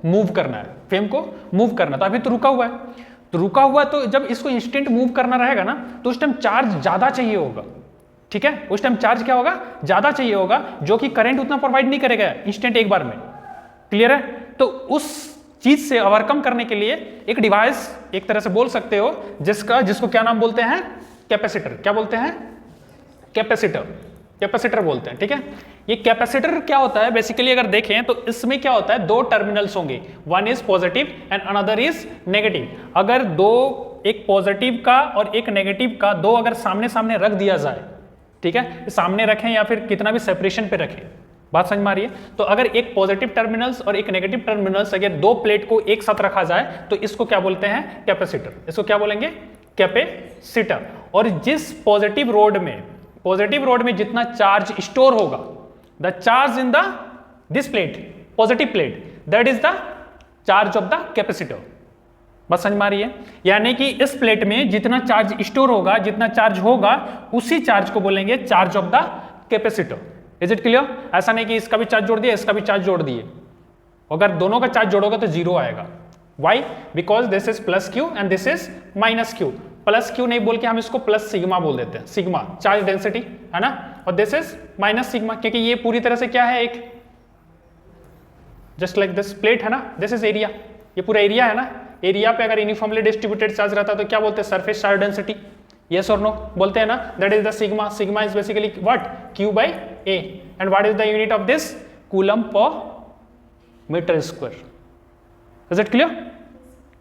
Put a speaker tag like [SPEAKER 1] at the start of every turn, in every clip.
[SPEAKER 1] Move करना है, frame को मूव करना है। तो अभी तो रुका हुआ है, तो रुका हुआ, तो जब इसको इंस्टेंट मूव करना रहेगा ना तो उस टाइम चार्ज ज्यादा चाहिए होगा, ठीक है, उस टाइम चार्ज क्या होगा, ज्यादा चाहिए होगा, जो कि करंट उतना प्रोवाइड नहीं करेगा इंस्टेंट एक बार में। क्लियर है? तो उस चीज से ओवरकम करने के लिए एक डिवाइस एक तरह से बोल सकते हो जिसको क्या नाम बोलते हैं, कैपेसिटर। क्या बोलते हैं? कैपेसिटर, कैपेसिटर बोलते हैं, ठीक है। ये कैपेसिटर क्या होता है बेसिकली, अगर देखें तो इसमें क्या होता है, दो टर्मिनल्स होंगे, one is positive and another is negative. अगर दो, एक पॉजिटिव का और एक नेगेटिव का, दो अगर सामने सामने रख दिया जाए, ठीक है, सामने रखें या फिर कितना भी सेपरेशन पे रखें, बात समझ में आ रही है? तो अगर एक पॉजिटिव टर्मिनल्स और एक नेगेटिव टर्मिनल्स, अगर दो प्लेट को एक साथ रखा जाए तो इसको क्या बोलते हैं, कैपेसिटर। इसको क्या बोलेंगे, कैपेसिटर। और जिस पॉजिटिव रोड में जितना चार्ज स्टोर होगा, the charge in the this plate, positive plate, that is the charge of the capacitor. बस समझ में आ रही है? यानी कि इस प्लेट में जितना चार्ज स्टोर होगा, जितना चार्ज होगा, उसी चार्ज को बोलेंगे charge of the capacitor. Is it clear? ऐसा नहीं कि इसका भी चार्ज जोड़ दिया, इसका भी चार्ज जोड़ दिए, अगर दोनों का चार्ज जोड़ोगे तो जीरो आएगा। Why? Because this is plus Q and this is minus Q. Plus Q नहीं बोल के हम इसको प्लस सिग्मा बोल देते हैं, सिग्मा चार्ज डेंसिटी है ना, और दिस इज माइनस सिग्मा, क्योंकि ये पूरी तरह से क्या है, एक जस्ट लाइक दिस प्लेट है ना, दिस इज एरिया, ये पूरा एरिया है ना। एरिया पे अगर यूनिफॉर्मली डिस्ट्रीब्यूटेड चार्ज रहता तो क्या बोलते हैं, सरफेस चार्ज डेंसिटी। यस और नो बोलते हैं ना, that is the sigma. Sigma is basically what, Q by A, and what is the unit of this, coulomb per metre square. Is it clear?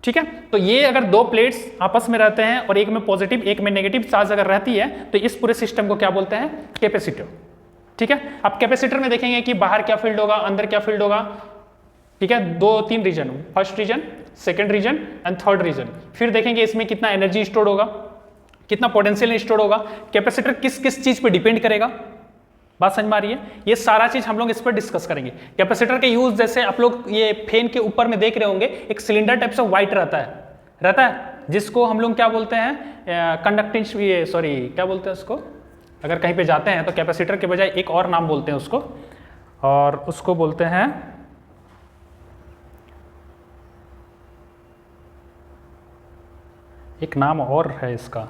[SPEAKER 1] ठीक है, तो ये अगर दो प्लेट्स आपस में रहते हैं और एक में पॉजिटिव एक में नेगेटिव चार्ज अगर रहती है तो इस पूरे सिस्टम को क्या बोलते हैं, कैपेसिटर। ठीक है, अब कैपेसिटर में देखेंगे कि बाहर क्या फील्ड होगा, अंदर क्या फील्ड होगा। ठीक है, दो तीन region, first region, second region and third region. फिर देखेंगे इसमें कितना एनर्जी स्टोर होगा, कितना पोटेंशियल स्टोर होगा, कैपेसिटर किस किस चीज पे डिपेंड करेगा। बात समझ में आ रही है? ये सारा चीज हम लोग इस पर डिस्कस करेंगे। कैपेसिटर के यूज जैसे आप लोग ये फैन के ऊपर में देख रहे होंगे, एक सिलेंडर टाइप से व्हाइट रहता है जिसको हम लोग क्या बोलते हैं, कंडक्टेंस, ये सॉरी क्या बोलते हैं उसको, अगर कहीं पे जाते हैं तो कैपेसिटर के बजाय एक और नाम बोलते हैं उसको, और उसको बोलते हैं एक नाम और है इसका,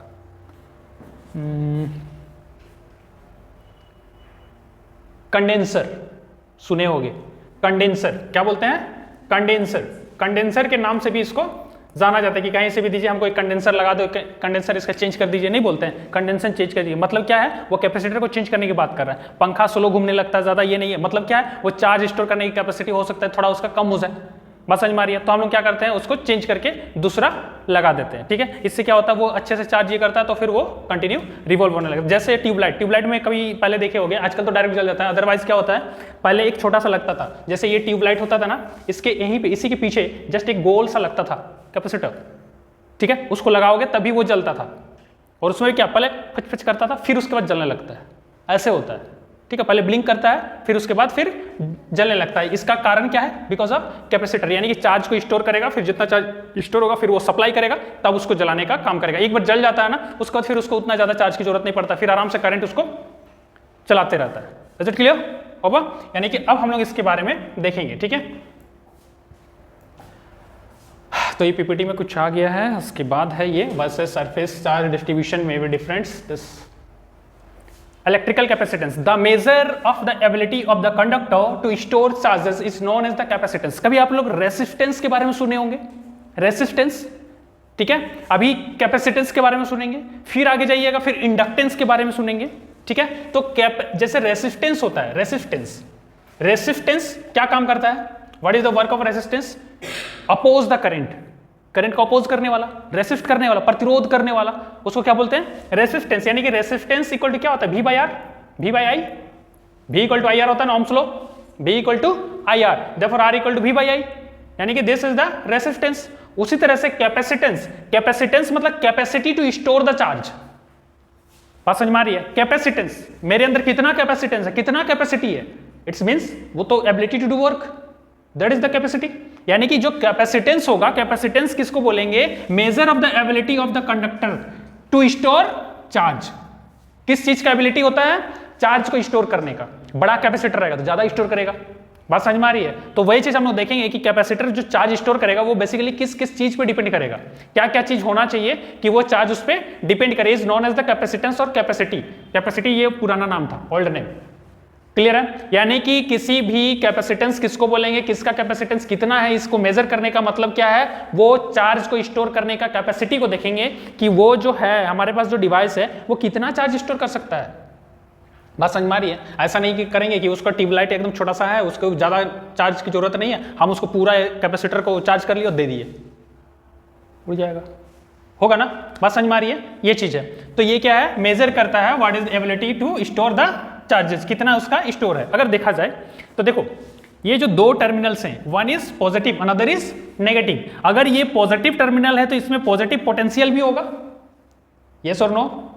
[SPEAKER 1] कंडेंसर। सुने होंगे कंडेंसर, क्या बोलते हैं, कंडेंसर। कंडेंसर के नाम से भी इसको जाना जाता है कि कहीं से भी दीजिए हमको एक कंडेंसर लगा दो, कंडेंसर इसका चेंज कर दीजिए, नहीं बोलते हैं, कंडेंसर चेंज कर दीजिए। मतलब क्या है, वो कैपेसिटर को चेंज करने की बात कर रहा है। पंखा स्लो घूमने लगता है ज्यादा, ये नहीं है, मतलब क्या है, वो चार्ज स्टोर करने की कैपेसिटी हो सकता है थोड़ा उसका कम हो जाए। बस समझ में आ रही है? तो हम लोग क्या करते हैं, उसको चेंज करके दूसरा लगा देते हैं। ठीक है, इससे क्या होता है, वो अच्छे से चार्ज ये करता है तो फिर वो कंटिन्यू रिवॉल्व होने लगता है। जैसे ट्यूबलाइट में कभी पहले देखे होंगे, आजकल तो डायरेक्ट जल जाता है, अदरवाइज क्या होता है, पहले एक छोटा सा लगता था, जैसे ये ट्यूबलाइट होता था ना, इसके यहीं पे, इसी के पीछे जस्ट एक गोल सा लगता था कैपेसिटर। ठीक है, उसको लगाओगे तभी वो जलता था, और उसमें क्या पहले फच करता था, फिर उसके बाद जलने लगता है, ऐसे होता है। ठीक है, पहले ब्लिंक करता है, फिर उसके बाद फिर जलने लगता है। इसका कारण क्या है, बिकॉज ऑफ कैपेसिटर, यानी कि चार्ज को स्टोर करेगा, फिर जितना चार्ज स्टोर होगा फिर वो सप्लाई करेगा, तब उसको जलाने का काम करेगा। एक बार जल जाता है ना, उसके बाद फिर उसको उतना ज्यादा चार्ज की जरूरत नहीं पड़ता, फिर आराम से करंट उसको चलाते रहता है। Is it clear? होगा, यानी कि अब हम लोग इसके बारे में देखेंगे। ठीक है, तो ये पीपीटी में कुछ आ गया है, उसके बाद है ये वैसे सरफेस चार्ज डिस्ट्रीब्यूशन में भी difference this electrical capacitance, the measure of the ability of the conductor to store charges is known as the capacitance। कभी आप लोग रेसिस्टेंस के बारे में सुने होंगे, रेसिस्टेंस। ठीक है, अभी कैपेसिटेंस के बारे में सुनेंगे, फिर आगे जाइएगा फिर इंडक्टेंस के बारे में सुनेंगे। ठीक है, तो जैसे रेसिस्टेंस होता है, रेसिस्टेंस क्या काम करता है, what is the work of resistance, oppose the current, current को अपोज करने वाला, रेसिस्ट करने वाला, प्रतिरोध करने वाला, उसको क्या बोलते हैं, रेसिस्टेंस। यानी कि रेसिस्टेंस इक्वल टू क्या होता है, V by R, V by I, V equal to IR होता है ना, Ohm's law, V equal to IR, therefore R equal to V by I, यानी कि दिस इज द रेसिस्टेंस। उसी तरह से कैपेसिटेंस, कैपेसिटेंस मतलब capacity to store the charge. बात समझ में आ रही है? कैपेसिटेंस, मेरे अंदर कितना कैपेसिटेंस है, कितना कैपेसिटी है, इट्स मींस वो तो ability to do work, that is the capacity. यानी कि जो कैपेसिटेंस होगा, कैपेसिटेंस किसको बोलेंगे, measure of the ability of the conductor to store charge. किस चीज का एबिलिटी होता है, चार्ज को स्टोर करने का। बड़ा कैपेसिटर रहेगा तो ज्यादा स्टोर करेगा, बात समझ में आ रही है? तो वही चीज हम लोग देखेंगे कि कैपेसिटर जो चार्ज स्टोर करेगा वो बेसिकली किस किस चीज पे डिपेंड करेगा, क्या क्या चीज होना चाहिए कि वो चार्ज उस पे डिपेंड करे। Is known as the capacitance और कैपेसिटी। कैपेसिटी ये पुराना नाम था, ओल्ड नेम। क्लियर है? यानी कि किसी भी कैपेसिटेंस किसको बोलेंगे, किसका कैपेसिटेंस कितना है, इसको मेजर करने का मतलब क्या है, वो चार्ज को स्टोर करने का कैपेसिटी को देखेंगे कि वो जो है हमारे पास जो डिवाइस है वो कितना चार्ज स्टोर कर सकता है। बात समझ में आ रही है? ऐसा नहीं कि करेंगे कि उसका ट्यूबलाइट एकदम छोटा सा है, उसको ज्यादा चार्ज की जरूरत नहीं है, हम उसको पूरा कैपेसिटर को चार्ज कर लिए और दे दिए, उड़ जाएगा, होगा ना? बात समझ में आ रही है? ये चीज है। तो ये क्या है, मेजर करता है what is ability to store the charges, कितना उसका स्टोर है। अगर देखा जाए तो देखो ये जो दो टर्मिनल्स हैं, one is positive another is negative. अगर ये पॉजिटिव टर्मिनल है तो इसमें पॉजिटिव पोटेंशियल भी होगा, यस और नो?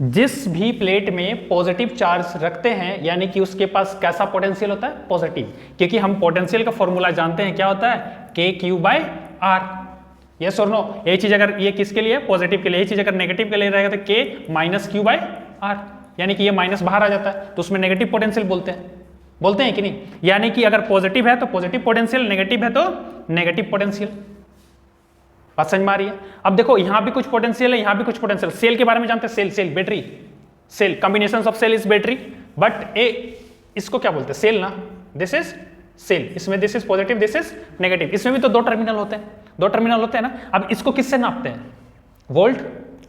[SPEAKER 1] जिस भी प्लेट में पॉजिटिव चार्ज रखते हैं यानी कि उसके पास कैसा पोटेंशियल होता है, पॉजिटिव, क्योंकि हम पोटेंशियल का फॉर्मूला जानते हैं, क्या होता है, k/r। यस और नो? यही चीज अगर ये किसके लिए, पॉजिटिव के लिए, यही चीज अगर नेगेटिव के लिए रहेगा तो k-q/r, यानी कि ये माइनस बाहर आ जाता है तो उसमें नेगेटिव पोटेंशियल बोलते हैं कि नहीं? यानी कि अगर पॉजिटिव है तो पॉजिटिव पोटेंशियल, नेगेटिव है तो नेगेटिव पोटेंशियल। बात समझ में आ रही है? अब देखो यहां भी कुछ पोटेंशियल है, यहां भी कुछ पोटेंशियल। सेल के बारे में जानते हैं, cell battery, cell combination of cell is battery, but इसको क्या बोलते हैं, सेल ना, दिस इज सेल, इसमें this is positive this is negative. इसमें भी तो दो टर्मिनल होते हैं ना। अब इसको किससे नापते हैं, वोल्ट,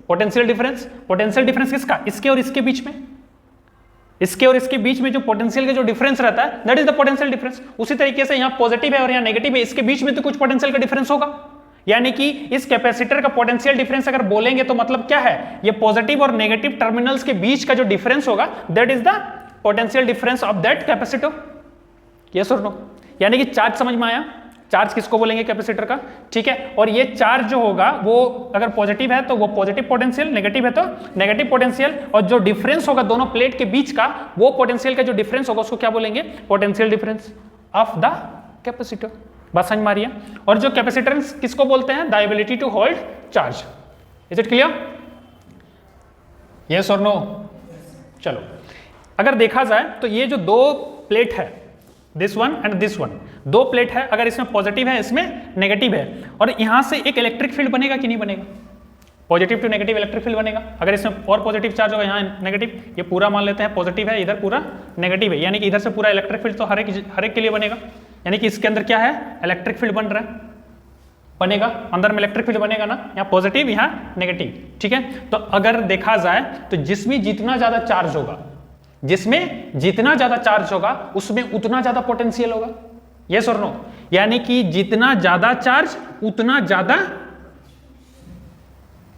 [SPEAKER 1] पोटेंशियल डिफरेंस किसका, इसके और इसके बीच में, इसके और इसके बीच में जो पोटेंशियल का जो डिफरेंस रहता है that is the potential difference. उसी तरीके से यहाँ पॉजिटिव है और यहाँ नेगेटिव है, इसके बीच में तो कुछ पोटेंशियल का डिफरेंस होगा। यानी कि इस कैपेसिटर का पोटेंशियल डिफरेंस अगर बोलेंगे तो मतलब क्या है, ये पॉजिटिव और नेगेटिव टर्मिनल्स के बीच का जो डिफरेंस होगा that is the potential difference of that capacitor. Yes और नो? यानी कि चार्ज समझ में आया, चार्ज किसको बोलेंगे, कैपेसिटर का, ठीक है। और ये चार्ज जो होगा वो अगर पॉजिटिव है तो वो पॉजिटिव पोटेंशियल, नेगेटिव है तो नेगेटिव पोटेंशियल, और जो डिफरेंस होगा दोनों प्लेट के बीच का, वो पोटेंशियल का जो डिफरेंस होगा उसको क्या बोलेंगे, potential difference of the capacitor. बात समझ में आ रही है? और जो कैपेसिटेंस किसको बोलते हैं, the ability to hold charge. Is it clear? Yes और नो? चलो अगर देखा जाए तो ये जो दो प्लेट है, this one and this one, दो प्लेट है, अगर इसमें पॉजिटिव है इसमें नेगेटिव है, और यहां से एक इलेक्ट्रिक फील्ड बनेगा कि नहीं बनेगा, positive to negative electric field बनेगा। अगर इसमें और पॉजिटिव चार्ज होगा, यहाँ नेगेटिव, ये पूरा मान लेते हैं पॉजिटिव है, इधर पूरा नेगेटिव है, यानी कि इधर से पूरा इलेक्ट्रिक फील्ड तो हर एक के लिए बनेगा। यानी कि इसके अंदर क्या है, इलेक्ट्रिक फील्ड बन रहा है, बनेगा, अंदर में इलेक्ट्रिक फील्ड बनेगा ना, यहाँ पॉजिटिव यहाँ नेगेटिव, ठीक है। तो अगर देखा जाए तो जिसमें जितना ज्यादा चार्ज होगा, जिसमें जितना ज्यादा चार्ज होगा उसमें उतना ज्यादा पोटेंशियल होगा। यस और नो? यानी कि जितना ज्यादा चार्ज उतना ज्यादा,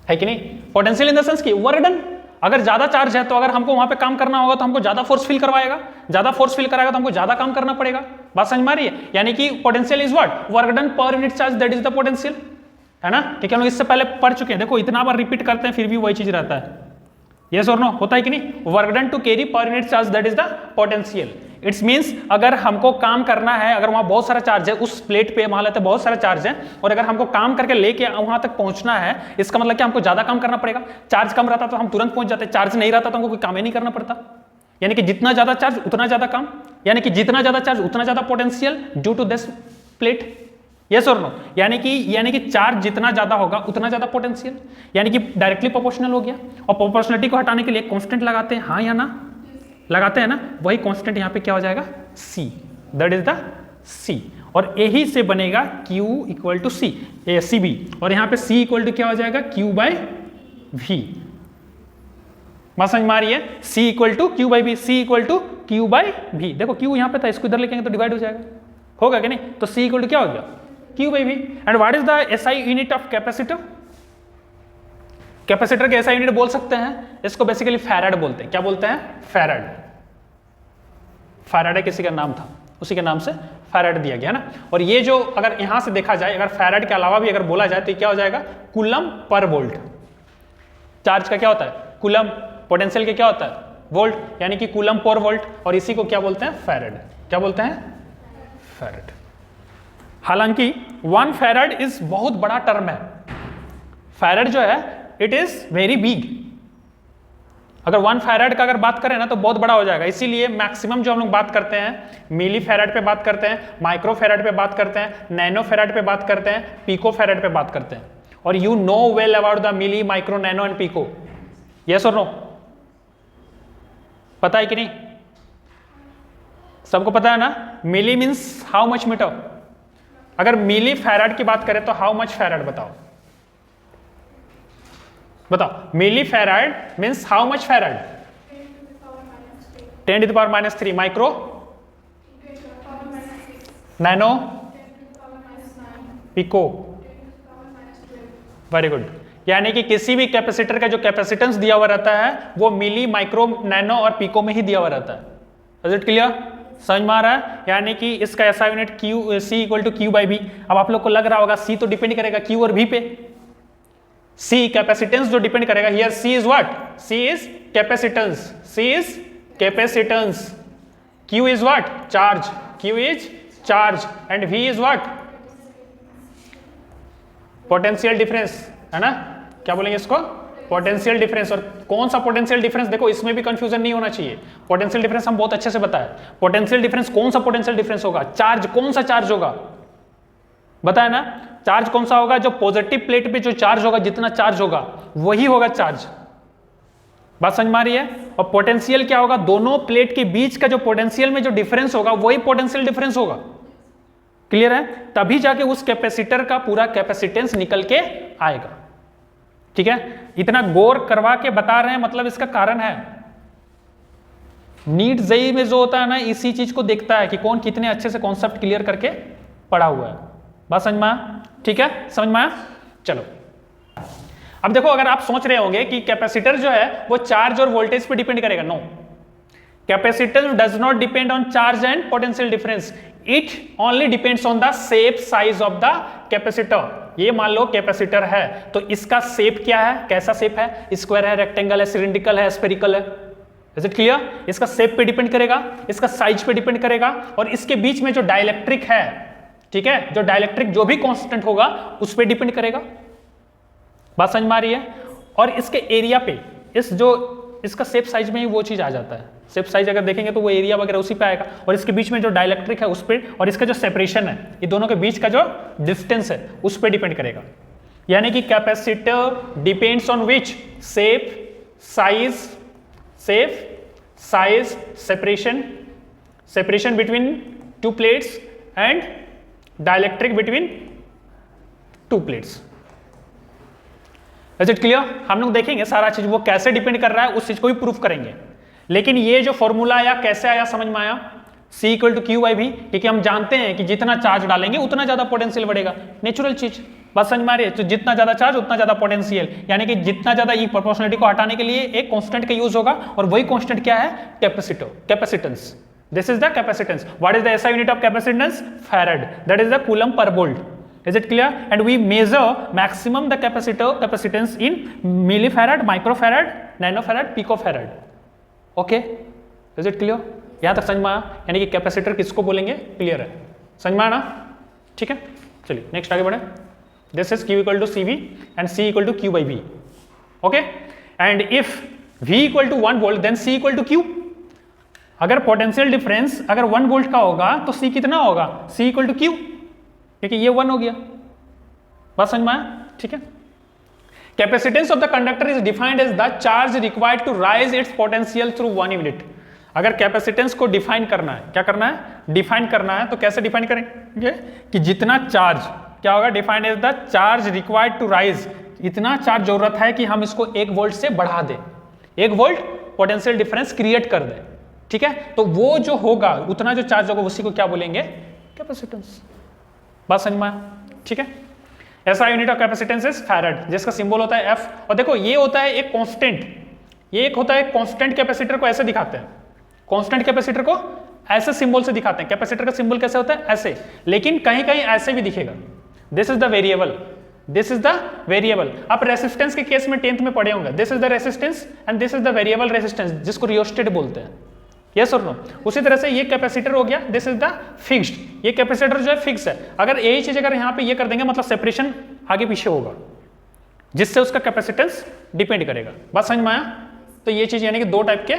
[SPEAKER 1] है कि नहीं, पोटेंशियल इन द सेंस की वर्क डन। अगर ज्यादा चार्ज है तो अगर हमको वहां पे काम करना होगा तो हमको ज्यादा फोर्स फील करवाएगा, ज्यादा फोर्स फील कराएगा तो हमको ज्यादा काम करना पड़ेगा। बात समझ में आ रही है? यानी कि potential is what, work done पर unit charge, that is the potential, है ना। ठीक है, हम लोग इससे पहले पढ़ चुके हैं, देखो इतना बार रिपीट करते हैं फिर भी वही चीज रहता है। यस और नो? होता है कि नहीं, work done to carry per unit charge, that is the potential. It's means अगर हमको काम करना है, अगर वहां बहुत सारा चार्ज है, उस प्लेट पे मान लेते हैं बहुत सारा चार्ज है, और अगर हमको काम करके लेके वहां तक पहुंचना है, इसका मतलब क्या, हमको ज्यादा काम करना पड़ेगा। चार्ज कम रहता तो हम तुरंत पहुंच जाते, चार्ज नहीं रहता तो हमको कोई काम ही नहीं करना पड़ता। यानी कि जितना ज्यादा चार्ज उतना ज्यादा काम, यानी कि जितना ज्यादा चार्ज उतना ज्यादा potential due to this plate. Yes और नो? यानी कि चार्ज जितना ज्यादा होगा उतना ज्यादा पोटेंशियल, यानी कि डायरेक्टली प्रोपोर्शनल हो गया। और प्रोपोर्शनलिटी को हटाने के लिए कांस्टेंट लगाते हैं, हाँ या ना, लगाते हैं ना, वही कांस्टेंट यहाँ पे क्या हो जाएगा, C, that is the C। और यही से बनेगा Q equal to C, CB, और यहाँ पे C इक्वल टू क्या हो जाएगा, Q/V। बात समझ में आ रही है? C equal to Q/V, C equal to Q/V। देखो Q यहाँ पे था, इसको इधर लेके तो डिवाइड हो जाएगा, होगा कि नहीं? तो C इक्वल टू क्या हो गया, Q/V। And what is the SI unit of capacitor? Capacitor के SI यूनिट बोल सकते हैं, इसको बेसिकली फैराड बोलते हैं। क्या बोलते हैं, फैराड। फैराडे किसी का नाम था, उसी के नाम से फैराड दिया गया ना। और ये जो अगर यहां से देखा जाए, अगर फैराड के अलावा भी अगर बोला जाए तो क्या हो जाएगा, कूलम पर वोल्ट। चार्ज का क्या होता है, कूलम, पोटेंशियल के क्या होता है, वोल्ट, यानी कि कूलम पर वोल्ट, और इसी को क्या बोलते हैं, फैराड। क्या बोलते हैं, फैराड। हालांकि 1 फैराड इज बहुत बड़ा टर्म है। फैराड जो है इट इज वेरी बिग। अगर 1 फैराड का अगर बात करें ना तो बहुत बड़ा हो जाएगा, इसीलिए मैक्सिमम जो हम लोग बात करते हैं मिली फैराड पे बात करते हैं, माइक्रो फैराड पे बात करते हैं, नैनो फैराड पे बात करते हैं, पिको फैराड पे बात करते हैं। और you know well about the milli, micro, nano and pico, yes और नो? पता है कि नहीं? सबको पता है ना? Milli means how much metre. अगर मिली फैराड की बात करें तो हाउ मच फैराड बताओ, बताओ। Milli farad means how much farad? 10 to the power minus 3। Micro, nano, pico, very good. यानी कि किसी भी कैपेसिटर का जो कैपेसिटेंस दिया हुआ रहता है वो मिली, माइक्रो, नैनो और पिको में ही दिया हुआ रहता है। Is it clear? समझ में आ रहा है? यानी कि इसका ऐसा unit Q, C equal to Q by B. अब आप लोग को लग रहा होगा C तो डिपेंड करेगा Q और V पे, C कैपेसिटेंस जो डिपेंड करेगा। Here C is what? C is capacitance, C is capacitance, Q is what? Charge, Q is charge and V is what? Potential difference, है ना? क्या बोलेंगे इसको? Potential difference. और कौन सा पोटेंशियल डिफरेंस? देखो इसमें भी कंफ्यूजन नहीं होना चाहिए। पोटेंशियल डिफरेंस हम बहुत अच्छे से बताया। पोटेंशियल डिफरेंस कौन सा पोटेंशियल डिफरेंस होगा? चार्ज, कौन सा चार्ज होगा? बताया ना? चार्ज कौन सा होगा? जो पॉजिटिव प्लेट पे जो चार्ज होगा, जितना चार्ज होगा वही होगा चार्ज। बात समझ में आ रही है? और पोटेंशियल क्या होगा? दोनों प्लेट के बीच का जो पोटेंशियल में जो डिफरेंस होगा वही पोटेंशियल डिफरेंस होगा। क्लियर है? तभी जाके उस कैपेसिटर का पूरा कैपेसिटेंस निकल के आएगा। ठीक है? इतना गौर करवा के बता रहे हैं, मतलब इसका कारण है। नीट जेईई में जो होता है ना, इसी चीज को देखता है कि कौन कितने अच्छे से कॉन्सेप्ट क्लियर करके पढ़ा हुआ है। बात समझ में आया? ठीक है, समझ में आया? चलो अब देखो, अगर आप सोच रहे होंगे कि कैपेसिटर जो है वो चार्ज और वोल्टेज पे डिपेंड करेगा, no, capacitor does not depend on charge and potential difference, it only depends on the shape size of the capacitor. ये मान लो कैपेसिटर है तो इसका शेप क्या है? कैसा शेप है? स्क्वायर है, रेक्टेंगल है, सिलिंड्रिकल है, स्फेरिकल है? Is it clear? इसका शेप पे डिपेंड करेगा, इसका साइज पे डिपेंड करेगा, और इसके बीच में जो डाइलेक्ट्रिक है, ठीक है, जो डाइलेक्ट्रिक जो भी कांस्टेंट होगा उस पे डिपेंड करेगा। बात समझ में आ रही है? और इसके एरिया पे, इस जो इसका शेप साइज में ही वो चीज आ जाता है। शेप साइज अगर देखेंगे तो वो एरिया वगैरह उसी पे आएगा, और इसके बीच में जो डाइलेक्ट्रिक है उस पे, और इसका जो सेपरेशन है, ये दोनों के बीच का जो डिस्टेंस है उस पे डिपेंड करेगा। यानी कि capacitor depends on which? Shape size, separation between two plates and dielectric between two plates. Is it clear? हम लोग देखेंगे सारा चीज वो कैसे डिपेंड कर रहा है, उस चीज को भी प्रूफ करेंगे। लेकिन ये जो फॉर्मूला आया कैसे आया, समझ में आया? C equal to Q by V, क्योंकि हम जानते हैं कि जितना चार्ज डालेंगे उतना ज्यादा पोटेंशियल बढ़ेगा, नेचुरल चीज। बस समझ में आ रही है? तो जितना ज्यादा चार्ज उतना ज्यादा पोटेंशियल, यानी कि जितना ज्यादा ई प्रोपोर्शनलिटी को हटाने के लिए एक कांस्टेंट का यूज होगा, और वही कांस्टेंट क्या है? Capacitor, capacitance. This is the capacitance. What is the SI unit of capacitance? Farad. That is the coulomb per volt. Is it clear? And we measure maximum the capacitance in millifarad, microfarad, nanofarad, picofarad. Okay? Is it clear? यहां तक समझ में आया? यानी कि capacitor किसको बोलेंगे? Clear है? समझ में आया ना? ठीक है, चलिए नेक्स्ट आगे बढ़े। This is Q equal to CV and C equal to Q by V. Okay? And if V equal to 1 volt then C equal to Q। अगर पोटेंशियल डिफरेंस अगर 1 वोल्ट का होगा तो C कितना होगा? C इक्वल टू Q, क्योंकि ये 1 हो गया। बात समझ में आया? ठीक है। Capacitance of the conductor is defined as the charge required to raise its potential through 1 unit. अगर कैपेसिटेंस को डिफाइन करना है, क्या करना है? डिफाइन करना है, तो कैसे डिफाइन करेंगे? कि जितना चार्ज क्या होगा? Defined as the charge required to raise, इतना चार्ज जरूरत है कि हम इसको 1 वोल्ट से बढ़ा दें, 1 वोल्ट पोटेंशियल डिफरेंस क्रिएट कर दें। ठीक है, तो वो जो होगा उतना जो चार्ज होगा उसी को क्या बोलेंगे? कैपेसिटेंस। बात समझ में आया? ठीक है। ऐसा unit of capacitance is farad, जिसका सिंबल होता है F। और देखो ये होता है एक कांस्टेंट, ये एक होता है कांस्टेंट। कैपेसिटर को ऐसे दिखाते हैं, कांस्टेंट कैपेसिटर को ऐसे सिंबल से दिखाते हैं। कैपेसिटर का सिंबल कैसे होता है? ऐसे, लेकिन कहीं कहीं ऐसे भी दिखेगा। This is the variable, this is the variable. आप रेसिस्टेंस के केस में 10th में पढ़े होंगे। This is the resistance and this is the variable resistance, जिसको रियोस्टेट बोलते हैं। यस और नो? उसी तरह से ये कैपेसिटर हो गया, दिस इज द फिक्स्ड। ये कैपेसिटर जो है फिक्स है। अगर यही चीज अगर यहाँ पे ये कर देंगे, मतलब सेपरेशन आगे पीछे होगा, जिससे उसका कैपेसिटेंस डिपेंड करेगा। बात समझ में आया? तो ये चीज यानी कि दो टाइप के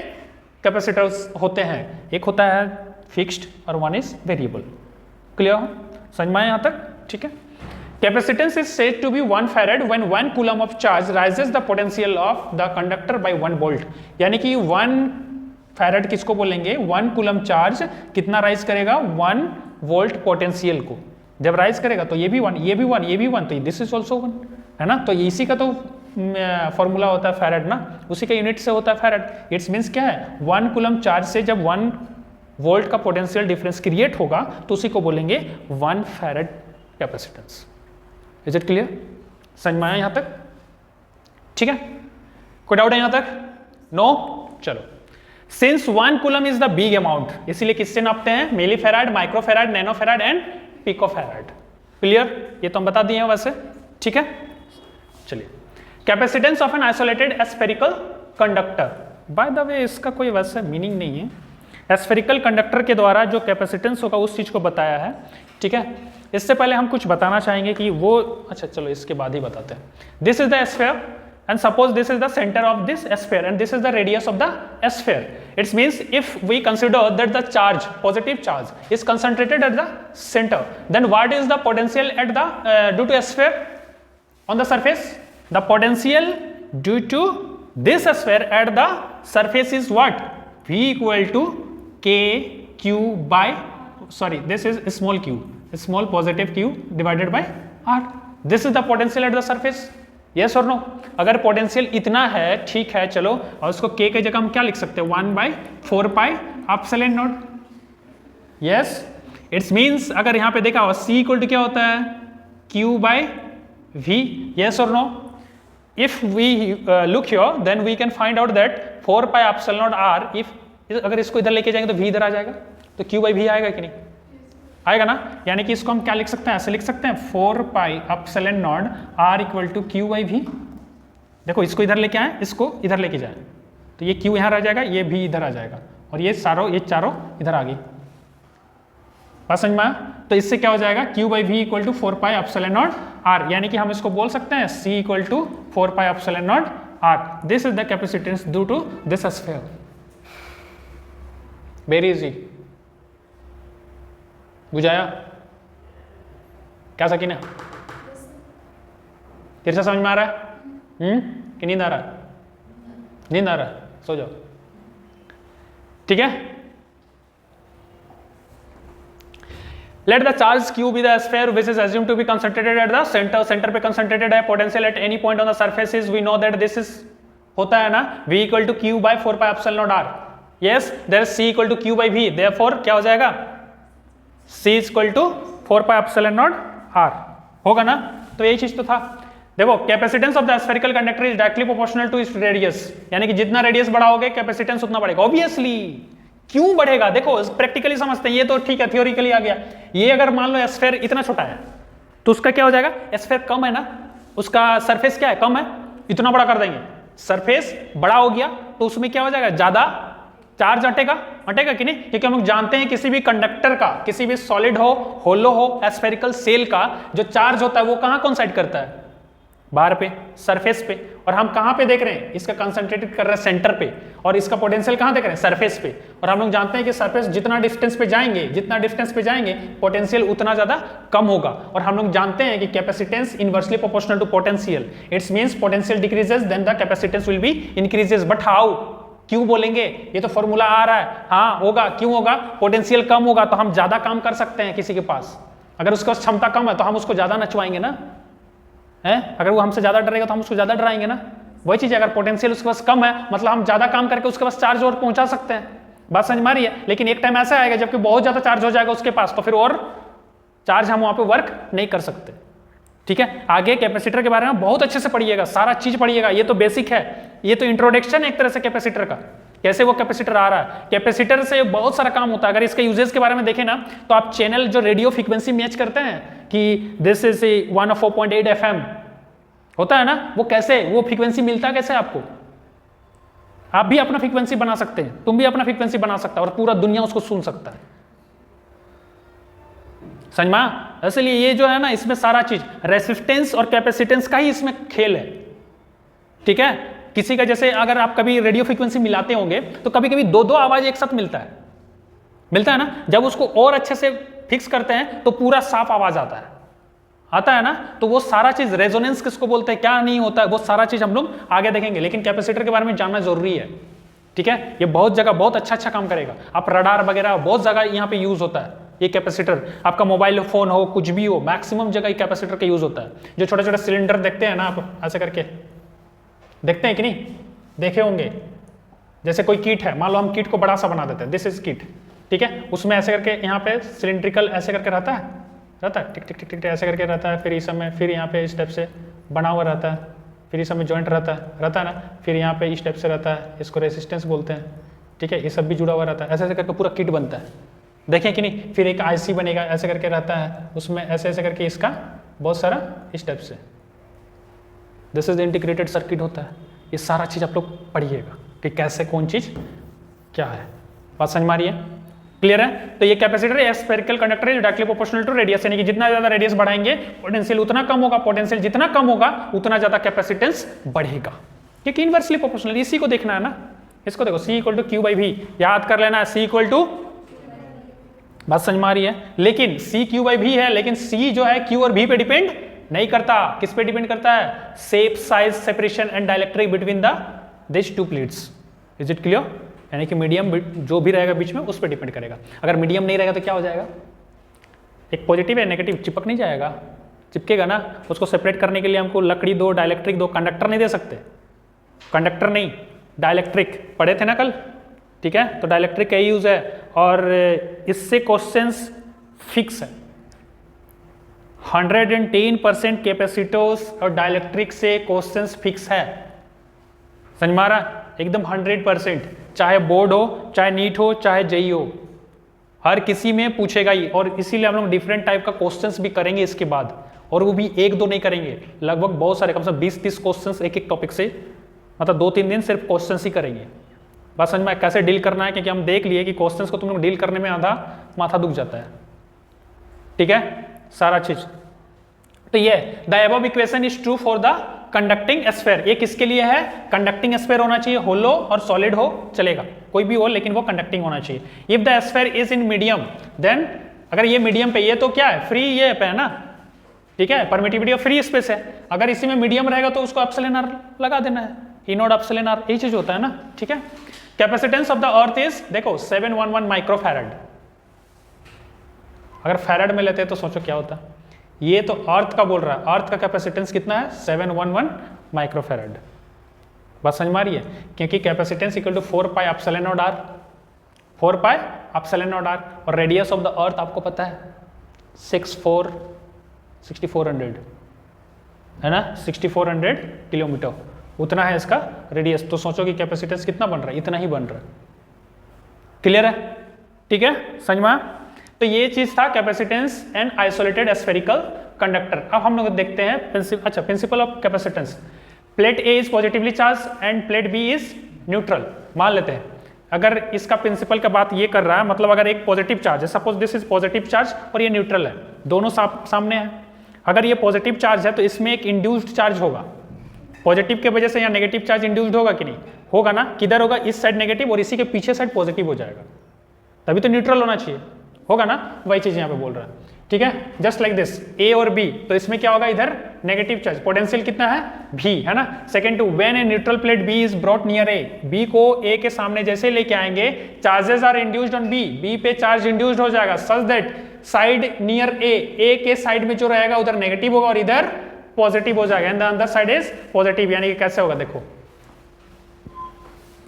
[SPEAKER 1] कैपेसिटर्स होते हैं, एक होता है फिक्स्ड और वन इज वेरिएबल। क्लियर हो, समझ में आया यहाँ तक? ठीक है। Capacitance is said to be 1 farad when 1 coulomb of charge rises the potential of the conductor by 1 volt। यानी कि 1 farad किसको बोलेंगे? 1 coulomb चार्ज कितना राइज करेगा? 1 वोल्ट पोटेंशियल को जब राइज करेगा तो ये भी 1, ये भी 1, ये भी 1, तो दिस इज ऑल्सो 1, है ना। तो इसी का तो फॉर्मूला होता है फैराड ना, उसी का यूनिट से होता है फैराड। इट्स मीन्स क्या है? 1 coulomb चार्ज से जब 1 वोल्ट का पोटेंशियल डिफरेंस क्रिएट होगा तो उसी को बोलेंगे 1 farad capacitance. Is it clear? समझ में आया यहां तक? ठीक है, कोई डाउट है यहां तक? नो? चलो, since 1 coulomb is the big amount, इसीलिए किससे नापते हैं? मिलीफेराड, माइक्रोफेराड, नैनोफेराड एंड पिकोफेराड। क्लियर? ये तो हम बता दिए हैं वैसे। ठीक है, चलिए। Capacitance of an isolated spherical conductor, by the way इसका कोई वैसे मीनिंग नहीं है। एस्फेरिकल कंडक्टर के द्वारा जो कैपेसिटेंस होगा उस चीज को बताया है। ठीक है, इससे पहले हम कुछ बताना चाहेंगे कि वो, अच्छा चलो इसके बाद ही बताते हैं। This is the sphere and suppose this is the center of this sphere and this is the radius of the sphere. It means if we consider that the charge, positive charge, is concentrated at the center, then what is the potential at the due to a sphere on the surface? The potential due to this sphere at the surface is what? V equal to k q by, sorry, this is small q, small positive q divided by r. This is the potential at the surface. Yes or no? अगर potential इतना है, ठीक है, चलो, और उसको k की जगह हम क्या लिख सकते हैं? 1/4 पाई epsilon not. Yes, it's means अगर यहाँ पे देखा हो c इक्वल टू क्या होता है? q by v। यस और no? If we look here then we can find out that 4 pi epsilon naught r, if अगर इसको इधर लेके जाएंगे तो v इधर आ जाएगा, तो q बाई v आएगा कि नहीं? आएगा ना। यानी कि इसको हम क्या लिख सकते हैं? ऐसे लिख सकते हैं 4 pi epsilon naught r equal to q by v। देखो इसको इधर लेके आए, इसको इधर लेके जाए, तो ये q यहाँ रह जाएगा, ये v इधर आ जाएगा, और ये चारों इधर आ गई। बात समझ में आया? तो इससे क्या हो जाएगा? q by v equal to 4 pi epsilon naught r। यानी कि हम इसको बोल सकते हैं c equal to 4 pi epsilon naught r। This is the capacitance due to this sphere. Very easy, बुझाया क्या सकीना? फिर से समझ में आ रहा है? कि नींद आ रहा है? नींद आ रहा है, सो जाओ। ठीक है, let the charge q be the sphere which is assumed to be concentrated at the center। Centre पे कंसंट्रेटेड है। Potential at any point on the surface is, we know that this is होता है ना v equal to q by 4 pi epsilon naught r। Yes, there c equal to q by v, therefore क्या हो जाएगा? c is equal to 4 pi epsilon naught r होगा ना। तो यही चीज तो था। देखो, capacitance of the spherical conductor is directly proportional to its radius, यानी कि जितना रेडियस बढ़ाओगे कैपेसिटेंस उतना बढ़ेगा। ऑब्वियसली क्यों बढ़ेगा? देखो प्रैक्टिकली समझते हैं, ये तो ठीक है, थियोरिकली आ गया। ये अगर मान लो स्फीयर इतना छोटा है तो उसका क्या हो जाएगा? स्फीयर कम है ना, उसका सरफेस क्या है? कम है, इतना बड़ा कर देंगे, सरफेस बड़ा हो गया तो उसमें क्या हो जाएगा? ज्यादा चार्ज हटेगा कि नहीं? क्योंकि हम लोग जानते हैं किसी भी कंडक्टर का, किसी भी सॉलिड हो, होलो हो, स्फेरिकल सेल का जो चार्ज होता है वो कहां कॉन्साइड करता है? बाहर पे, सरफेस पे। और हम कहां पे देख रहे हैं? इसका कंसंट्रेटेड कर रहे हैं सेंटर पे, और इसका पोटेंशियल कहां देख रहे हैं? सरफेस पे। और हम लोग जानते हैं कि सरफेस जितना डिस्टेंस पे जाएंगे पोटेंशियल उतना ज्यादा कम होगा। और हम लोग जानते हैं कि capacitance inversely proportional to potential. It's means potential decreases then the capacitance will be increases. But how? क्यों बोलेंगे? ये तो फॉर्मूला आ रहा है। हाँ होगा, क्यों होगा? पोटेंशियल कम होगा तो हम ज्यादा काम कर सकते हैं किसी के पास। अगर उसका क्षमता कम है तो हम उसको ज्यादा नचवाएंगे ना, है? अगर वो हमसे ज्यादा डरेगा तो हम उसको ज्यादा डराएंगे ना। वही चीज है, अगर पोटेंशियल उसके पास कम है मतलब हम ज्यादा काम करके उसके पास चार्ज और पहुंचा सकते हैं। बात समझ में आ रही है? लेकिन एक टाइम ऐसा आएगा जबकि बहुत ज्यादा चार्ज हो जाएगा उसके पास, तो फिर और चार्ज हम वहां पे वर्क नहीं कर सकते। ठीक है, आगे कैपेसिटर के बारे में बहुत अच्छे से पढ़िएगा, सारा चीज पढ़िएगा। ये तो बेसिक है, ये तो इंट्रोडक्शन है एक तरह से कैपेसिटर का, कैसे वो कैपेसिटर आ रहा है। कैपेसिटर से बहुत सारा काम होता है। अगर इसके यूजेस के बारे में देखें ना तो आप चैनल जो रेडियो फ्रीक्वेंसी मैच करते हैं कि दिस इज 104.8 FM होता है ना, वो कैसे, वो फ्रीक्वेंसी मिलता कैसे आपको? आप भी अपना फ्रीक्वेंसी बना सकते हैं, तुम भी अपना फ्रीक्वेंसी बना सकता है और पूरा दुनिया उसको सुन सकता है। समझ में? इसलिए ये जो है ना, इसमें सारा चीज रेसिस्टेंस और कैपेसिटेंस का ही इसमें खेल है। ठीक है, किसी का जैसे अगर आप कभी रेडियो फ्रीक्वेंसी मिलाते होंगे तो कभी कभी दो दो आवाज एक साथ मिलता है ना, जब उसको और अच्छे से फिक्स करते हैं तो पूरा साफ आवाज आता है ना। तो वो सारा चीज रेजोनेंस किसको बोलते हैं, क्या नहीं होता है, वो सारा चीज हम लोग आगे देखेंगे, लेकिन कैपेसिटर के बारे में जानना जरूरी है। ठीक है, ये बहुत जगह बहुत अच्छा काम करेगा। आप रडार वगैरह बहुत जगह यहाँ पे यूज होता है ये कैपेसिटर। आपका मोबाइल फोन हो, कुछ भी हो, मैक्सिमम जगह कैपेसिटर का यूज होता है। जो छोटे छोटे सिलेंडर देखते हैं ना आप ऐसे करके, देखते हैं कि नहीं, देखे होंगे। जैसे कोई किट है, मान लो हम किट को बड़ा सा बना देते हैं, दिस इज किट, ठीक है, उसमें ऐसे करके यहाँ पे सिलिंड्रिकल ऐसे करके रहता है टिक टिक टिक टिक ऐसे करके रहता है। फिर इस समय फिर यहाँ पे इस टाइप से बना हुआ रहता है, फिर इस समय जॉइंट रहता है ना, फिर यहाँ पे इस टाइप से रहता है, इसको रेसिस्टेंस बोलते हैं। ठीक है, ये सब भी जुड़ा हुआ रहता है, ऐसे ऐसे करके पूरा किट बनता है, देखें कि नहीं। फिर एक आईसी बनेगा, ऐसे करके रहता है, उसमें ऐसे ऐसे करके इसका बहुत सारा इस टाइप से, दिस इज इंटीग्रेटेड सर्किट होता है। ये सारा चीज़ आप लोग पढ़िएगा कि कैसे कौन चीज़ क्या है। बात समझ में आ रही है, क्लियर है। तो ये कैपेसिटर एक स्फेरिकल कंडक्टर है जो डायरेक्टली प्रोपोर्शनल टू रेडियस, यानी कि जितना ज्यादा रेडियस बढ़ाएंगे पोटेंशियल उतना कम होगा, पोटेंशियल जितना कम होगा उतना ज्यादा कैपेसिटेंस बढ़ेगा, क्योंकि इनवर्सली प्रोपोर्शनल। इसी को देखना है ना, इसको देखो, C equal to Q by V, याद कर लेना है, C इक्वल टू, बात समझ में आ रही है। लेकिन C क्यू बाई भी है, लेकिन C जो है Q और V पे डिपेंड नहीं करता। किस पे डिपेंड करता है, shape, size, separation and dielectric between the this to plates. Is it clear, यानी कि मीडियम जो भी रहेगा बीच में उस पर डिपेंड करेगा। अगर मीडियम नहीं रहेगा तो क्या हो जाएगा, एक पॉजिटिव है नेगेटिव चिपक नहीं जाएगा, चिपकेगा ना। उसको सेपरेट करने के लिए हमको लकड़ी दो, डाइलेक्ट्रिक दो, कंडक्टर नहीं दे सकते, कंडक्टर नहीं डाइलेक्ट्रिक पढ़े थे ना कल, ठीक है। तो डाइलेक्ट्रिक का यूज है, और इससे क्वेश्चंस फिक्स है। 110% कैपेसिटर्स और डाइलेक्ट्रिक से क्वेश्चंस फिक्स है, समझ में आ रहा, एकदम 100%, चाहे बोर्ड हो, चाहे नीट हो, चाहे जेई हो, हर किसी में पूछेगा ही। और इसीलिए हम लोग डिफरेंट टाइप का क्वेश्चंस भी करेंगे इसके बाद, और वो भी एक दो नहीं करेंगे, लगभग बहुत सारे, कम से कम 20-30 क्वेश्चंस एक एक टॉपिक से, मतलब 2-3 दिन सिर्फ क्वेश्चंस ही करेंगे। बात समझ में कैसे डील करना है, क्योंकि हम देख लिए कि क्वेश्चंस को तुम लोग डील करने में आधा माथा दुख जाता है, ठीक है, सारा चीज। तो ये the above equation is true for the conducting sphere. ये किसके लिए है, कंडक्टिंग स्फीयर होना चाहिए, होलो और सॉलिड हो चलेगा, कोई भी हो, लेकिन वो कंडक्टिंग होना चाहिए। If the sphere is in medium, then अगर ये मीडियम पे, ये तो क्या है, फ्री ये पे है ना, ठीक है, परमिटिविटी ऑफ फ्री स्पेस है। अगर इसी में मीडियम रहेगा तो उसको एप्सिलॉन आर लगा देना है, ई नॉट एप्सिलॉन आर, यही चीज होता है ना, ठीक है। Capacitance of the earth is, देखो 711 माइक्रोफैराड। अगर फैराड में लेते हैं तो सोचो क्या होता, ये तो अर्थ का बोल रहा है, अर्थ का कैपेसिटेंस कितना है, 711 माइक्रोफैराड। बात समझ में आ रही है, क्योंकि capacitance equal to 4 pi epsilon naught R, 4 pi epsilon naught R. और रेडियस ऑफ द अर्थ आपको पता है 6400 है ना, 6400 किलोमीटर, उतना है इसका रेडियस। तो सोचो कि कैपेसिटेंस कितना बन रहा है, इतना ही बन रहा है, क्लियर है, ठीक है, समझ में। तो ये चीज था capacitance and isolated spherical conductor. अब हम लोग देखते हैं principle of capacitance. Plate A is positively charge and plate B is neutral. मान लेते हैं अगर इसका प्रिंसिपल का बात ये कर रहा है, मतलब अगर एक पॉजिटिव चार्ज है, suppose this is positive charge और ये न्यूट्रल है, दोनों सामने है। अगर ये पॉजिटिव चार्ज है तो इसमें एक इंड्यूस्ड चार्ज होगा, पॉजिटिव के वजह से यहाँ नेगेटिव चार्ज इंड्यूस्ड होगा कि नहीं होगा ना, किधर होगा, इस साइड नेगेटिव और इसी के पीछे साइड पॉजिटिव हो जाएगा, तभी तो न्यूट्रल होना चाहिए, होगा ना, वही चीज यहाँ पे बोल रहा है, ठीक है। जस्ट लाइक दिस ए और बी, तो इसमें क्या होगा, इधर नेगेटिव चार्ज, पोटेंशियल कितना है भी, है ना। Second two, when a neutral plate B is brought near A, B को ए के सामने जैसे लेके आएंगे, charges are induced on B, B पे चार्ज इंड्यूस्ड हो जाएगा, such that side near A के साइड में जो रहेगा उधर नेगेटिव होगा और इधर पॉजिटिव हो जाएगा, and the other side is positive. यानी कि कैसे होगा, देखो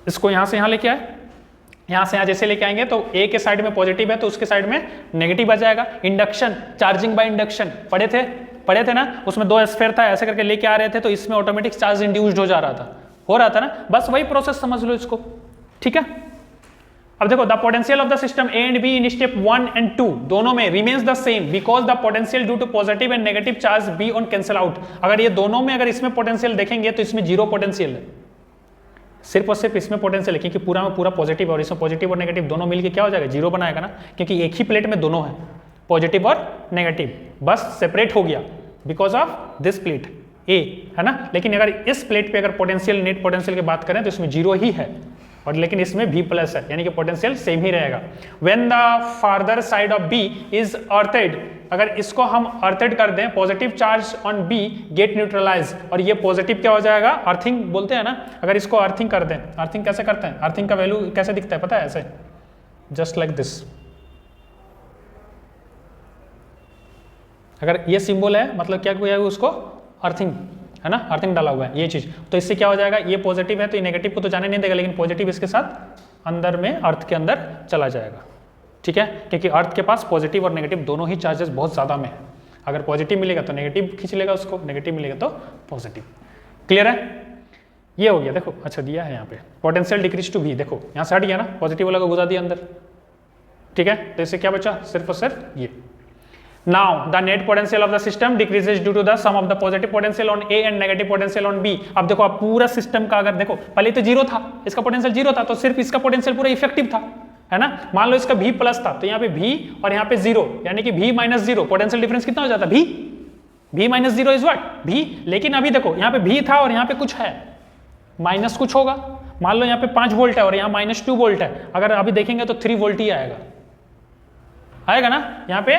[SPEAKER 1] इसको यहां से यहां लेके आए, यहां से यहां जैसे लेके आएंगे तो ए के साइड में पॉजिटिव है तो उसके साइड में नेगेटिव आ जाएगा। इंडक्शन, चार्जिंग बाय इंडक्शन पढ़े थे ना, उसमें 2 स्फीयर था, ऐसे करके लेके आ रहे थे तो इसमें ऑटोमेटिक चार्ज इंड्यूस्ड हो रहा था ना, बस वही प्रोसेस समझ लो इसको, ठीक है। अब देखो, the potential of the system A and B in step 1 and 2 दोनों में remains the same because the potential due to positive and negative charge B on cancel out. अगर ये दोनों में अगर इसमें पोटेंशियल देखेंगे तो इसमें 0 पोटेंशियल है, सिर्फ और सिर्फ इसमें पोटेंशियल है, क्योंकि पूरा में पूरा पॉजिटिव और इसमें पॉजिटिव और नेगेटिव दोनों मिलके क्या हो जाएगा, 0 बनाएगा ना, क्योंकि एक ही प्लेट में दोनों है, पॉजिटिव और नेगेटिव, बस सेपरेट हो गया बिकॉज ऑफ दिस प्लेट, ए, है ना। लेकिन अगर इस प्लेट पे अगर पोटेंशियल, नेट पोटेंशियल की बात करें तो इसमें 0 ही है, और लेकिन इसमें V प्लस है, यानी कि पोटेंशियल सेम ही रहेगा। When the farther side of B is earthed, अगर इसको हम अर्थेड कर दें, positive charge on B get neutralize, और ये पॉजिटिव क्या हो जाएगा, अर्थिंग बोलते हैं ना। अगर इसको अर्थिंग कर दें, अर्थिंग कैसे करते हैं, अर्थिंग का वैल्यू कैसे दिखता है पता है, ऐसे जस्ट लाइक दिस। अगर ये सिंबल है मतलब क्या किया है उसको, अर्थिंग, है ना, अर्थिंग डाला हुआ है ये चीज। तो इससे क्या हो जाएगा, ये पॉजिटिव है तो ये नेगेटिव को तो जाने नहीं देगा, लेकिन पॉजिटिव इसके साथ अंदर में अर्थ के अंदर चला जाएगा, ठीक है। क्योंकि अर्थ के पास पॉजिटिव और नेगेटिव दोनों ही चार्जेस बहुत ज्यादा में है। अगर पॉजिटिव मिलेगा तो नेगेटिव खींच लेगा उसको, नेगेटिव मिलेगा तो पॉजिटिव। क्लियर है, ये हो गया। देखो अच्छा दिया है यहाँ पे पोटेंशियल डिक्रीज टू V, देखो यहाँ से हट गया ना, पॉजिटिव वाला को घुसा दिया अंदर, ठीक है। तो इससे क्या बचा, सिर्फ और सिर्फ ये। Now the net potential of the system decreases due to the sum of the positive potential on A and negative potential on B। अब देखो आप पूरा सिस्टम का अगर देखो, पहले तो 0 था, इसका पोटेंशियल 0 था, तो सिर्फ इसका पोटेंशियल पूरा इफेक्टिव था, है ना। मान लो इसका V प्लस था, तो यहाँ पे V और यहाँ पे 0, यानी कि V माइनस 0, पोटेंशियल डिफरेंस कितना हो जाता, V minus 0 is what, V। लेकिन अभी देखो यहाँ पे V था और यहाँ पे कुछ है, माइनस कुछ होगा। मान लो यहाँ पे 5 वोल्ट है और यहाँ माइनस 2 वोल्ट है, अगर अभी देखेंगे तो 3 वोल्ट ही आएगा ना। यहाँ पे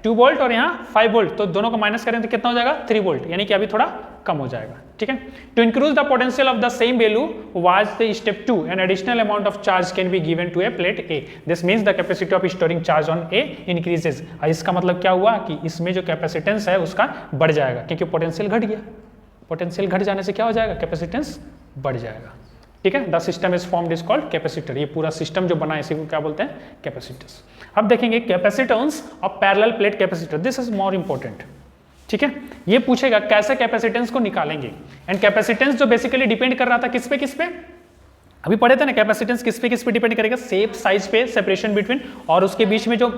[SPEAKER 1] 2 वोल्ट और यहाँ 5 वोल्ट, तो दोनों को माइनस करें तो कितना हो जाएगा, 3 वोल्ट, यानी कि अभी थोड़ा कम हो जाएगा, ठीक है। To increase the potential of the same value was the step 2, an additional amount of charge can be given to A plate A। This means the capacity of storing charge on A increases. इसका मतलब क्या हुआ कि इसमें जो capacitance है उसका बढ़ जाएगा, क्योंकि पोटेंशियल घट गया। पोटेंशियल घट जाने से क्या हो जाएगा, कैपेसिटेंस बढ़ जाएगा, ठीक है। The system is formed is called capacitor. ये पूरा सिस्टम जो बना है इसी को क्या बोलते हैं, कैपेसिटर्स। अब देखेंगे capacitance of parallel plate capacitor, this is more important, ठीक है। ये पूछेगा कैसे कैपेसिटेंस को निकालेंगे। एंड कैपेसिटेंस जो बेसिकली डिपेंड कर रहा था किस पे, अभी पढ़े थे ना, कैपेसिटेंस किस पे डिपेंड करेगा, शेप, साइज पे, सेपरेशन बिटवीन, और उसके बीच में जो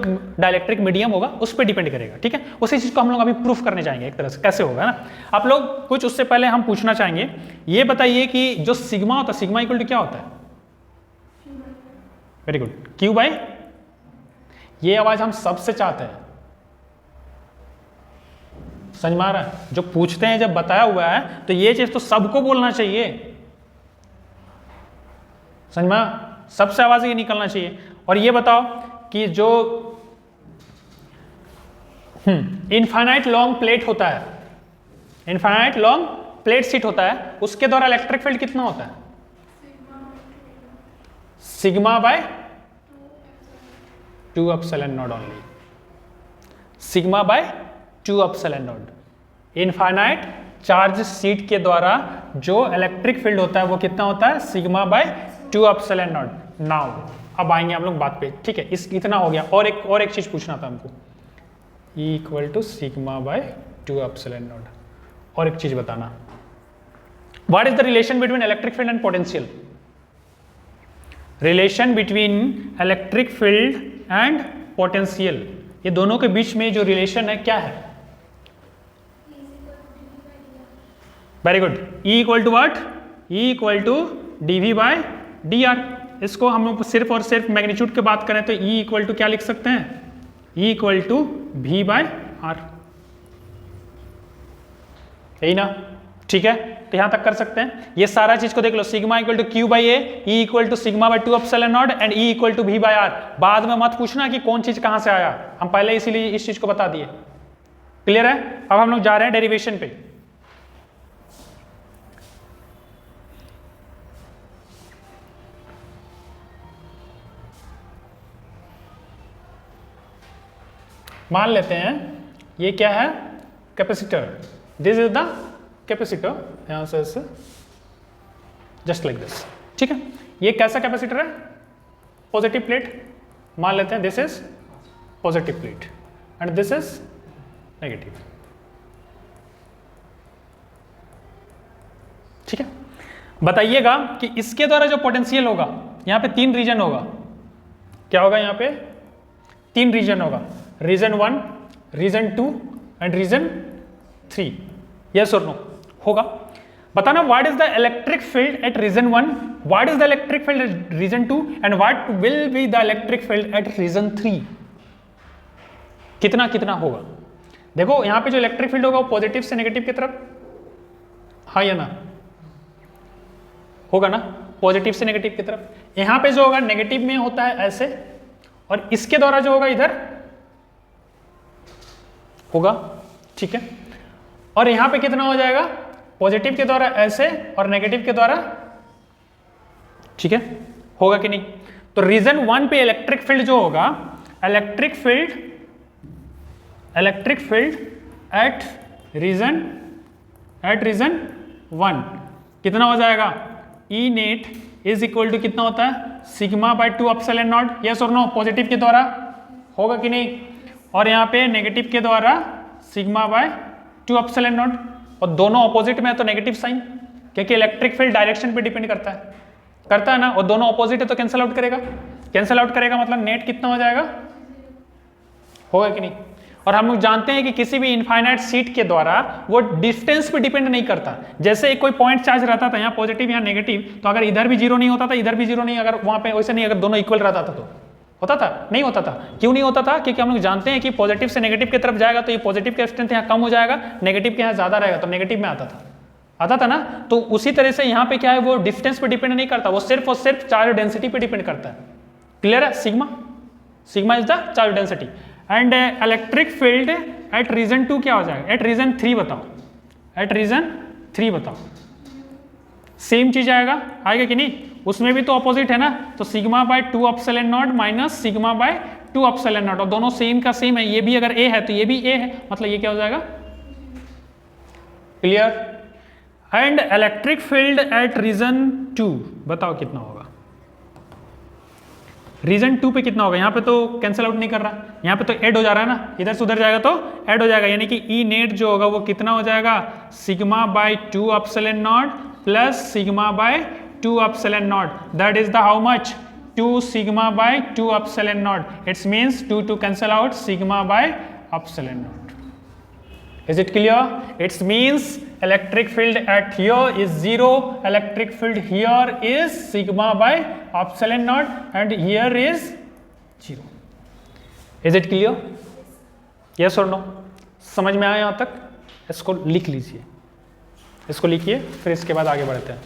[SPEAKER 1] डाइलेक्ट्रिक मीडियम होगा उस पर डिपेंड करेगा, ठीक है। उसी चीज को हम लोग अभी प्रूफ करने जाएंगे एक तरह से, कैसे होगा ना। आप लोग कुछ उससे पहले हम पूछना चाहेंगे, ये बताइए कि जो सिग्मा होता है, सिग्मा इक्वल टू क्या होता है, वेरी गुड, Q बाय, ये आवाज हम सबसे चाहते हैं, समझ में आ रहा है, जो पूछते हैं जब बताया हुआ है तो ये चीज तो सबको बोलना चाहिए, समझ में, सबसे आवाज ये निकलना चाहिए। और ये बताओ कि जो इनफाइनाइट लॉन्ग प्लेट होता है, इनफाइनाइट लॉन्ग प्लेट शीट होता है, उसके द्वारा इलेक्ट्रिक फील्ड कितना होता है, sigma by 2 epsilon not only, sigma by 2 epsilon not. Infinite charge sheet के द्वारा जो इलेक्ट्रिक फील्ड होता है वो कितना होता है, sigma by 2 epsilon not. Now अब आएंगे हम लोग बात पे, ठीक है। इतना हो गया, और एक चीज पूछना था हमको, E equal to sigma by 2 epsilon naught. और एक चीज बताना, what is the relation between electric field and potential, relation between electric field and potential, ये दोनों के बीच में जो रिलेशन है क्या है, very good, E equal to what, E equal to dV by dr। इसको हम लोग सिर्फ और सिर्फ मैग्नीट्यूड की बात करें तो E इक्वल टू क्या लिख सकते हैं, E equal to V by R, यही ना, ठीक है। तो यहां तक कर सकते हैं, ये सारा चीज को देख लो, sigma equal to Q by A, E equal to sigma by 2 epsilon naught and E equal to V by R। बाद में मत पूछना कि कौन चीज कहां से आया, हम पहले इसीलिए इस चीज को बता दिए, क्लियर है। अब हम लोग जा रहे हैं डेरिवेशन पे। मान लेते हैं ये क्या है, capacitor, this is the capacitor, यहां से जस्ट लाइक दिस, ठीक है। ये कैसा कैपेसिटर है, पॉजिटिव प्लेट, मान लेते हैं this is positive plate and this is negative, ठीक है। बताइएगा कि इसके द्वारा जो पोटेंशियल होगा, यहां पे 3 रीजन होगा, क्या होगा, यहां पे 3 रीजन होगा, region 1, region 2 and region 3, yes और नो होगा। बताना what is the electric field at region 1, what is the electric field at region 2 and what will be the electric field at region 3। कितना कितना होगा, देखो यहां पे जो इलेक्ट्रिक फील्ड होगा वो पॉजिटिव से नेगेटिव की तरफ, हाँ या ना, होगा ना, पॉजिटिव से नेगेटिव की तरफ। यहां पे जो होगा नेगेटिव में होता है ऐसे, और इसके द्वारा जो होगा इधर होगा, ठीक है। और यहां पे कितना हो जाएगा, पॉजिटिव के द्वारा ऐसे और नेगेटिव के द्वारा, ठीक है, होगा कि नहीं। तो रीजन 1 पे इलेक्ट्रिक फील्ड जो होगा, इलेक्ट्रिक फील्ड एट रीजन 1 कितना हो जाएगा, E net is equal to कितना होता है, sigma by 2 epsilon not, yes और नो, पॉजिटिव के द्वारा होगा कि नहीं, और यहाँ पे नेगेटिव के द्वारा सिग्मा बाय 2 एप्सिलॉन नॉट, और दोनों ऑपोजिट में है तो नेगेटिव साइन, क्योंकि इलेक्ट्रिक फील्ड डायरेक्शन पे डिपेंड करता है ना, और दोनों ऑपोजिट है तो कैंसिल आउट करेगा, मतलब नेट कितना हो जाएगा, होगा कि नहीं। और हम लोग जानते हैं कि किसी भी इनफाइनाइट सीट के द्वारा वो डिस्टेंस पे डिपेंड नहीं करता। जैसे एक कोई पॉइंट चार्ज रहता था, यहाँ पॉजिटिव यहाँ नेगेटिव, तो अगर इधर भी जीरो नहीं होता था, इधर भी जीरो नहीं, अगर वहां पे वैसे नहीं, अगर दोनों इक्वल रहता था तो होता था, नहीं होता था। क्यों नहीं होता था, क्योंकि हम लोग जानते हैं कि पॉजिटिव से नेगेटिव की तरफ जाएगा तो ये पॉजिटिव का स्ट्रेंथ यहाँ कम हो जाएगा, नेगेटिव के यहाँ ज्यादा रहेगा, तो नेगेटिव में आता था ना। तो उसी तरह से यहाँ पे क्या है, वो डिस्टेंस पे डिपेंड नहीं करता, वो सिर्फ और सिर्फ चार्ज डेंसिटी पे डिपेंड करता है। क्लियर है, sigma is the charge density. And electric field at region 2 क्या हो जाएगा, एट रीजन 3 बताओ, एट रीजन 3 बताओ, सेम चीज आएगा कि नहीं, उसमें भी तो अपोजिट है ना, तो sigma by 2 epsilon not minus sigma by 2 epsilon naught, और दोनों सेम का सेम है, ये भी अगर ए है तो ये भी ए है, मतलब ये क्या हो जाएगा, clear. And electric field at region 2 बताओ कितना होगा, रीजन 2 पे कितना होगा, यहाँ पे तो कैंसिल आउट नहीं कर रहा, यहाँ पे तो ऐड हो जा रहा है ना, इधर से उधर जाएगा तो ऐड हो जाएगा, यानी कि ई नेट जो होगा वो कितना हो जाएगा, sigma by 2 epsilon not plus sigma by 2 epsilon not, that is the how much, 2 sigma by 2 epsilon not, it's means 2 cancel out sigma by epsilon not. Is it clear? It means electric field at here is 0, electric field here is sigma by epsilon naught, and here is 0. Is it clear? Yes or no? समझ में आया यहाँ तक? इसको लिख लीजिए, इसको लिखिए, फिर इसके बाद आगे बढ़ते हैं।